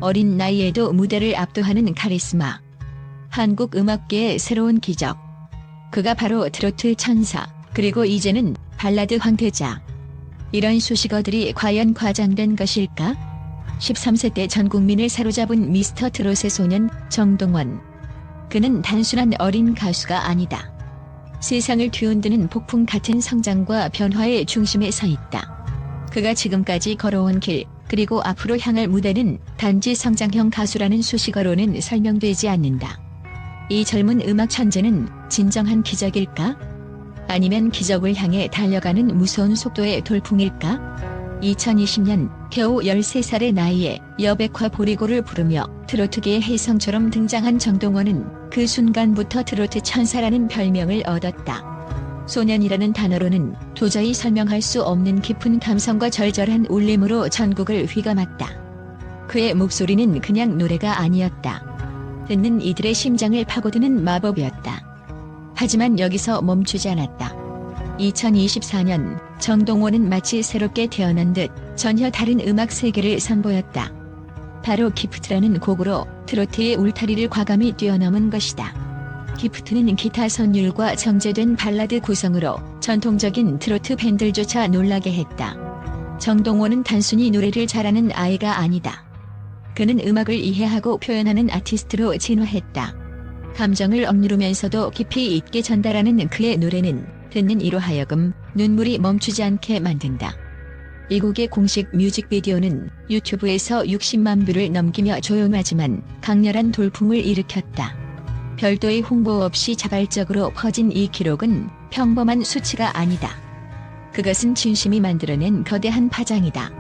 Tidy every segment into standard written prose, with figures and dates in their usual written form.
어린 나이에도 무대를 압도하는 카리스마. 한국 음악계의 새로운 기적. 그가 바로 트로트 천사, 그리고 이제는 발라드 황태자. 이런 수식어들이 과연 과장된 것일까? 13세 때 전 국민을 사로잡은 미스터 트롯의 소년 정동원. 그는 단순한 어린 가수가 아니다. 세상을 뒤흔드는 폭풍 같은 성장과 변화의 중심에 서 있다. 그가 지금까지 걸어온 길, 그리고 앞으로 향할 무대는 단지 성장형 가수라는 수식어로는 설명되지 않는다. 이 젊은 음악 천재는 진정한 기적일까? 아니면 기적을 향해 달려가는 무서운 속도의 돌풍일까? 2020년 겨우 13살의 나이에 여백화 보리고를 부르며 트로트계의 혜성처럼 등장한 정동원은 그 순간부터 트로트 천사라는 별명을 얻었다. 소년이라는 단어로는 도저히 설명할 수 없는 깊은 감성과 절절한 울림으로 전국을 휘감았다. 그의 목소리는 그냥 노래가 아니었다. 듣는 이들의 심장을 파고드는 마법이었다. 하지만 여기서 멈추지 않았다. 2024년 정동원은 마치 새롭게 태어난 듯 전혀 다른 음악 세계를 선보였다. 바로 기프트라는 곡으로 트로트의 울타리를 과감히 뛰어넘은 것이다. 기프트는 기타 선율과 정제된 발라드 구성으로 전통적인 트로트 팬들조차 놀라게 했다. 정동원은 단순히 노래를 잘하는 아이가 아니다. 그는 음악을 이해하고 표현하는 아티스트로 진화했다. 감정을 억누르면서도 깊이 있게 전달하는 그의 노래는 듣는 이로 하여금 눈물이 멈추지 않게 만든다. 이 곡의 공식 뮤직비디오는 유튜브에서 60만 뷰를 넘기며 조용하지만 강렬한 돌풍을 일으켰다. 별도의 홍보 없이 자발적으로 퍼진 이 기록은 평범한 수치가 아니다. 그것은 진심이 만들어낸 거대한 파장이다.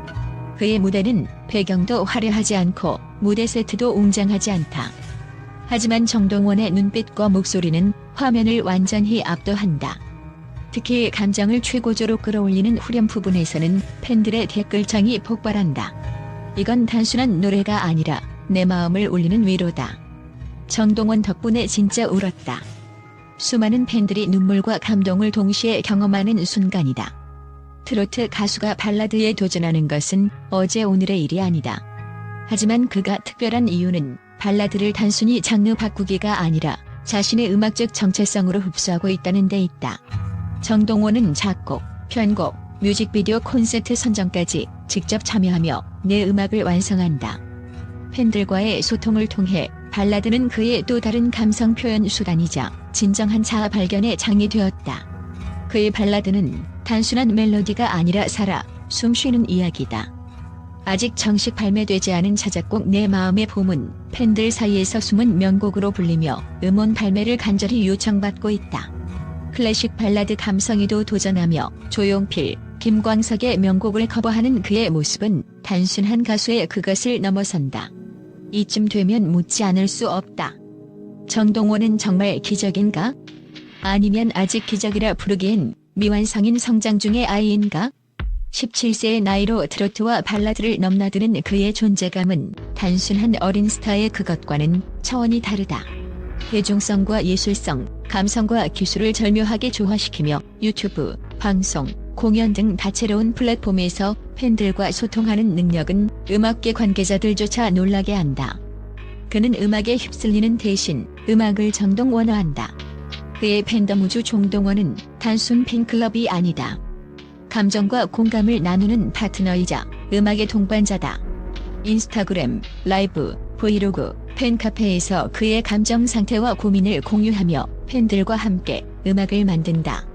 그의 무대는 배경도 화려하지 않고 무대 세트도 웅장하지 않다. 하지만 정동원의 눈빛과 목소리는 화면을 완전히 압도한다. 특히 감정을 최고조로 끌어올리는 후렴 부분에서는 팬들의 댓글창이 폭발한다. 이건 단순한 노래가 아니라 내 마음을 울리는 위로다. 정동원 덕분에 진짜 울었다. 수많은 팬들이 눈물과 감동을 동시에 경험하는 순간이다. 트로트 가수가 발라드에 도전하는 것은 어제 오늘의 일이 아니다. 하지만 그가 특별한 이유는 발라드를 단순히 장르 바꾸기가 아니라 자신의 음악적 정체성으로 흡수하고 있다는 데 있다. 정동원은 작곡, 편곡, 뮤직비디오 콘셉트 선정까지 직접 참여하며 내 음악을 완성한다. 팬들과의 소통을 통해 발라드는 그의 또 다른 감성 표현 수단이자 진정한 자아 발견의 장이 되었다. 그의 발라드는 단순한 멜로디가 아니라 살아 숨쉬는 이야기다. 아직 정식 발매되지 않은 자작곡 내 마음의 봄은 팬들 사이에서 숨은 명곡으로 불리며 음원 발매를 간절히 요청받고 있다. 클래식 발라드 감성에도 도전하며 조용필, 김광석의 명곡을 커버하는 그의 모습은 단순한 가수의 그것을 넘어선다. 이쯤 되면 묻지 않을 수 없다. 정동원은 정말 기적인가? 아니면 아직 기적이라 부르기엔 미완성인 성장 중의 아이인가? 17세의 나이로 트로트와 발라드를 넘나드는 그의 존재감은 단순한 어린 스타의 그것과는 차원이 다르다. 대중성과 예술성, 감성과 기술을 절묘하게 조화시키며 유튜브, 방송, 공연 등 다채로운 플랫폼에서 팬들과 소통하는 능력은 음악계 관계자들조차 놀라게 한다. 그는 음악에 휩쓸리는 대신 음악을 정동원화한다. 그의 팬덤 우주 정동원은 단순 팬클럽이 아니다. 감정과 공감을 나누는 파트너이자 음악의 동반자다. 인스타그램, 라이브, 브이로그, 팬카페에서 그의 감정 상태와 고민을 공유하며 팬들과 함께 음악을 만든다.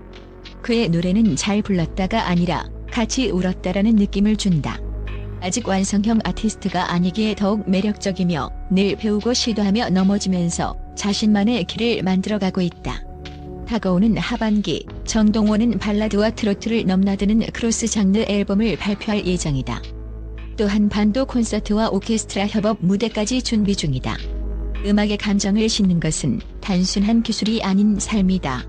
그의 노래는 잘 불렀다가 아니라 같이 울었다라는 느낌을 준다. 아직 완성형 아티스트가 아니기에 더욱 매력적이며 늘 배우고 시도하며 넘어지면서 자신만의 길을 만들어가고 있다. 다가오는 하반기, 정동원은 발라드와 트로트를 넘나드는 크로스 장르 앨범을 발표할 예정이다. 또한 반도 콘서트와 오케스트라 협업 무대까지 준비 중이다. 음악의 감정을 싣는 것은 단순한 기술이 아닌 삶이다.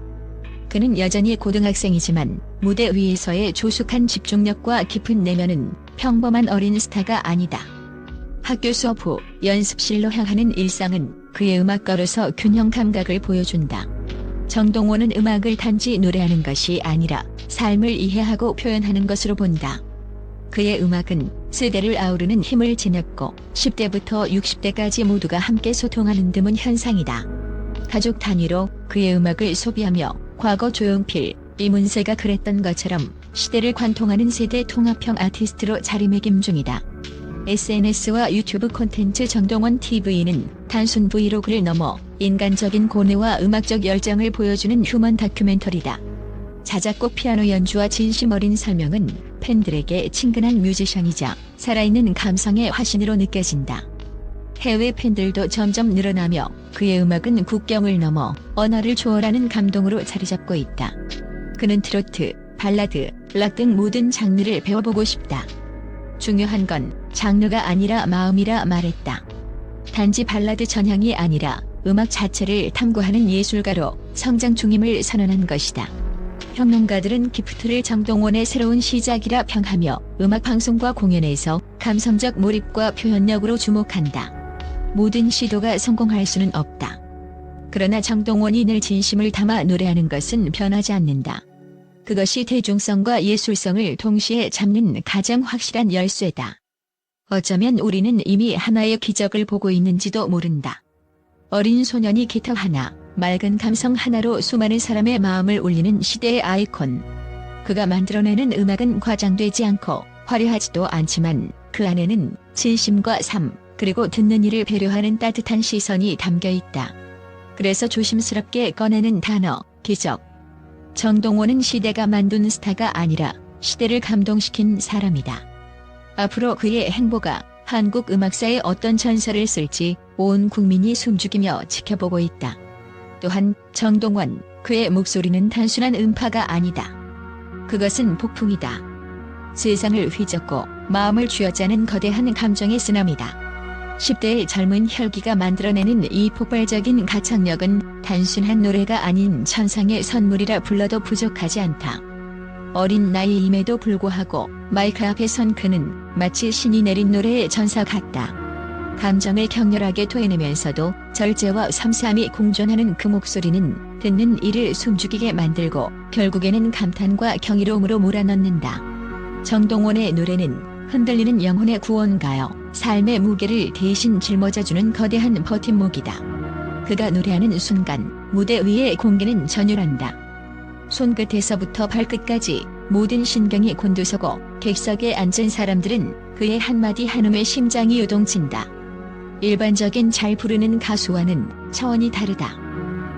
그는 여전히 고등학생이지만 무대 위에서의 조숙한 집중력과 깊은 내면은 평범한 어린 스타가 아니다. 학교 수업 후 연습실로 향하는 일상은 그의 음악가로서 균형 감각을 보여준다. 정동원은 음악을 단지 노래하는 것이 아니라 삶을 이해하고 표현하는 것으로 본다. 그의 음악은 세대를 아우르는 힘을 지녔고 10대부터 60대까지 모두가 함께 소통하는 드문 현상이다. 가족 단위로 그의 음악을 소비하며 과거 조용필, 이문세가 그랬던 것처럼 시대를 관통하는 세대 통합형 아티스트로 자리매김 중이다. SNS와 유튜브 콘텐츠 정동원 TV는 단순 브이로그를 넘어 인간적인 고뇌와 음악적 열정을 보여주는 휴먼 다큐멘터리다. 자작곡 피아노 연주와 진심 어린 설명은 팬들에게 친근한 뮤지션이자 살아있는 감성의 화신으로 느껴진다. 해외 팬들도 점점 늘어나며 그의 음악은 국경을 넘어 언어를 초월하는 감동으로 자리잡고 있다. 그는 트로트, 발라드, 락 등 모든 장르를 배워보고 싶다. 중요한 건 장르가 아니라 마음이라 말했다. 단지 발라드 전향이 아니라 음악 자체를 탐구하는 예술가로 성장 중임을 선언한 것이다. 평론가들은 기프트를 정동원의 새로운 시작이라 평하며 음악 방송과 공연에서 감성적 몰입과 표현력으로 주목한다. 모든 시도가 성공할 수는 없다. 그러나 정동원이 늘 진심을 담아 노래하는 것은 변하지 않는다. 그것이 대중성과 예술성을 동시에 잡는 가장 확실한 열쇠다. 어쩌면 우리는 이미 하나의 기적을 보고 있는지도 모른다. 어린 소년이 기타 하나, 맑은 감성 하나로 수많은 사람의 마음을 울리는 시대의 아이콘. 그가 만들어내는 음악은 과장되지 않고 화려하지도 않지만 그 안에는 진심과 삶, 그리고 듣는 이를 배려하는 따뜻한 시선이 담겨 있다. 그래서 조심스럽게 꺼내는 단어, 기적. 정동원은 시대가 만든 스타가 아니라 시대를 감동시킨 사람이다. 앞으로 그의 행보가 한국 음악사에 어떤 전설을 쓸지 온 국민이 숨죽이며 지켜보고 있다. 또한 정동원, 그의 목소리는 단순한 음파가 아니다. 그것은 폭풍이다. 세상을 휘젓고 마음을 쥐어짜는 거대한 감정의 쓰나미다. 10대의 젊은 혈기가 만들어내는 이 폭발적인 가창력은 단순한 노래가 아닌 천상의 선물이라 불러도 부족하지 않다. 어린 나이임에도 불구하고 마이크 앞에 선 그는 마치 신이 내린 노래의 전사 같다. 감정을 격렬하게 토해내면서도 절제와 섬세함이 공존하는 그 목소리는 듣는 이를 숨죽이게 만들고 결국에는 감탄과 경이로움으로 몰아넣는다. 정동원의 노래는 흔들리는 영혼의 구원가요, 삶의 무게를 대신 짊어져주는 거대한 버팀목이다. 그가 노래하는 순간 무대 위의 공기는 전율한다. 손끝에서부터 발끝까지 모든 신경이 곤두서고 객석에 앉은 사람들은 그의 한마디 한음에 심장이 요동친다. 일반적인 잘 부르는 가수와는 차원이 다르다.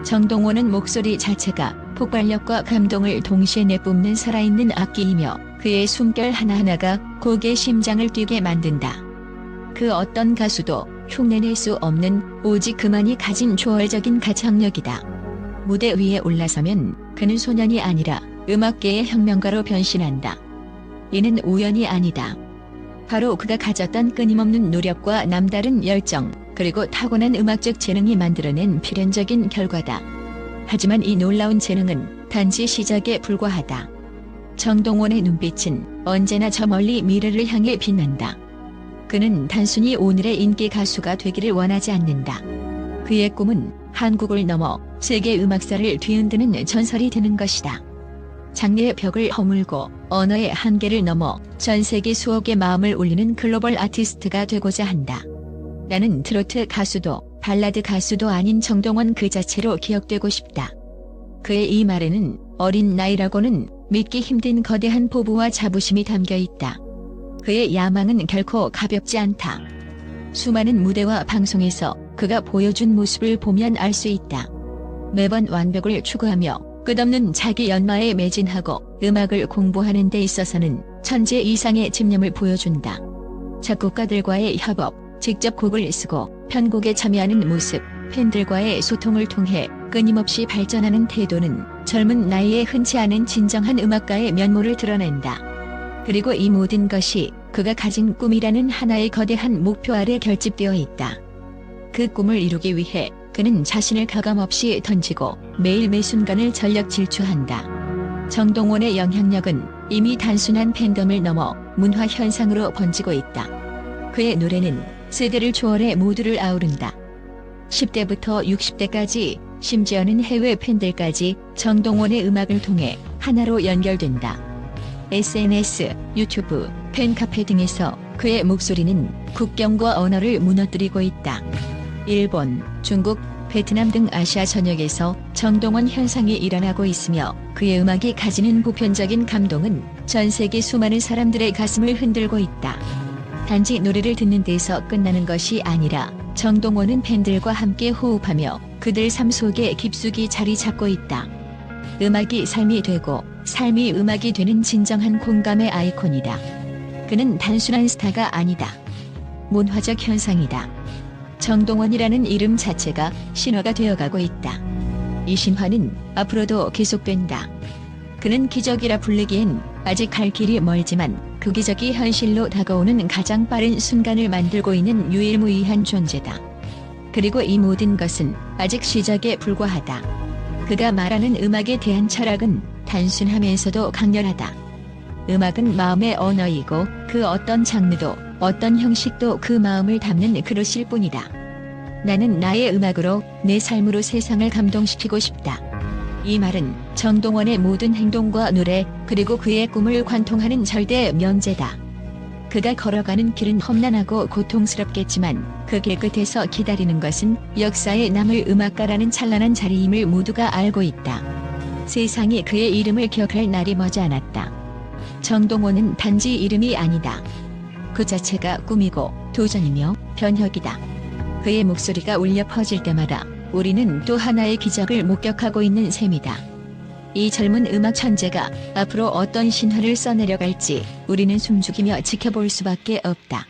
정동원은 목소리 자체가 폭발력과 감동을 동시에 내뿜는 살아있는 악기이며 그의 숨결 하나하나가 곡의 심장을 뛰게 만든다. 그 어떤 가수도 흉내낼 수 없는 오직 그만이 가진 초월적인 가창력이다. 무대 위에 올라서면 그는 소년이 아니라 음악계의 혁명가로 변신한다. 이는 우연이 아니다. 바로 그가 가졌던 끊임없는 노력과 남다른 열정, 그리고 타고난 음악적 재능이 만들어낸 필연적인 결과다. 하지만 이 놀라운 재능은 단지 시작에 불과하다. 정동원의 눈빛은 언제나 저 멀리 미래를 향해 빛난다. 그는 단순히 오늘의 인기 가수가 되기를 원하지 않는다. 그의 꿈은 한국을 넘어 세계 음악사를 뒤흔드는 전설이 되는 것이다. 장르의 벽을 허물고 언어의 한계를 넘어 전 세계 수억의 마음을 울리는 글로벌 아티스트가 되고자 한다. 나는 트로트 가수도 발라드 가수도 아닌 정동원 그 자체로 기억되고 싶다. 그의 이 말에는 어린 나이라고는 믿기 힘든 거대한 포부와 자부심이 담겨 있다. 그의 야망은 결코 가볍지 않다. 수많은 무대와 방송에서 그가 보여준 모습을 보면 알 수 있다. 매번 완벽을 추구하며 끝없는 자기 연마에 매진하고 음악을 공부하는 데 있어서는 천재 이상의 집념을 보여준다. 작곡가들과의 협업, 직접 곡을 쓰고 편곡에 참여하는 모습, 팬들과의 소통을 통해 끊임없이 발전하는 태도는 젊은 나이에 흔치 않은 진정한 음악가의 면모를 드러낸다. 그리고 이 모든 것이 그가 가진 꿈이라는 하나의 거대한 목표 아래 결집되어 있다. 그 꿈을 이루기 위해 그는 자신을 가감없이 던지고 매일 매 순간을 전력 질주한다. 정동원의 영향력은 이미 단순한 팬덤을 넘어 문화 현상으로 번지고 있다. 그의 노래는 세대를 초월해 모두를 아우른다. 10대부터 60대까지, 심지어는 해외 팬들까지 정동원의 음악을 통해 하나로 연결된다. SNS, 유튜브, 팬카페 등에서 그의 목소리는 국경과 언어를 무너뜨리고 있다. 일본, 중국, 베트남 등 아시아 전역에서 정동원 현상이 일어나고 있으며 그의 음악이 가지는 보편적인 감동은 전 세계 수많은 사람들의 가슴을 흔들고 있다. 단지 노래를 듣는 데서 끝나는 것이 아니라 정동원은 팬들과 함께 호흡하며 그들 삶 속에 깊숙이 자리 잡고 있다. 음악이 삶이 되고 삶이 음악이 되는 진정한 공감의 아이콘이다. 그는 단순한 스타가 아니다. 문화적 현상이다. 정동원이라는 이름 자체가 신화가 되어가고 있다. 이 신화는 앞으로도 계속된다. 그는 기적이라 불리기엔 아직 갈 길이 멀지만 그 기적이 현실로 다가오는 가장 빠른 순간을 만들고 있는 유일무이한 존재다. 그리고 이 모든 것은 아직 시작에 불과하다. 그가 말하는 음악에 대한 철학은 단순하면서도 강렬하다. 음악은 마음의 언어이고 그 어떤 장르도 어떤 형식도 그 마음을 담는 그릇일 뿐이다. 나는 나의 음악으로 내 삶으로 세상을 감동시키고 싶다. 이 말은 정동원의 모든 행동과 노래 그리고 그의 꿈을 관통하는 절대 명제다. 그가 걸어가는 길은 험난하고 고통스럽겠지만 그 길 끝에서 기다리는 것은 역사에 남을 음악가라는 찬란한 자리임을 모두가 알고 있다. 세상이 그의 이름을 기억할 날이 머지않았다. 정동원은 단지 이름이 아니다. 그 자체가 꿈이고 도전이며 변혁이다. 그의 목소리가 울려 퍼질 때마다 우리는 또 하나의 기적을 목격하고 있는 셈이다. 이 젊은 음악 천재가 앞으로 어떤 신화를 써내려갈지 우리는 숨죽이며 지켜볼 수밖에 없다.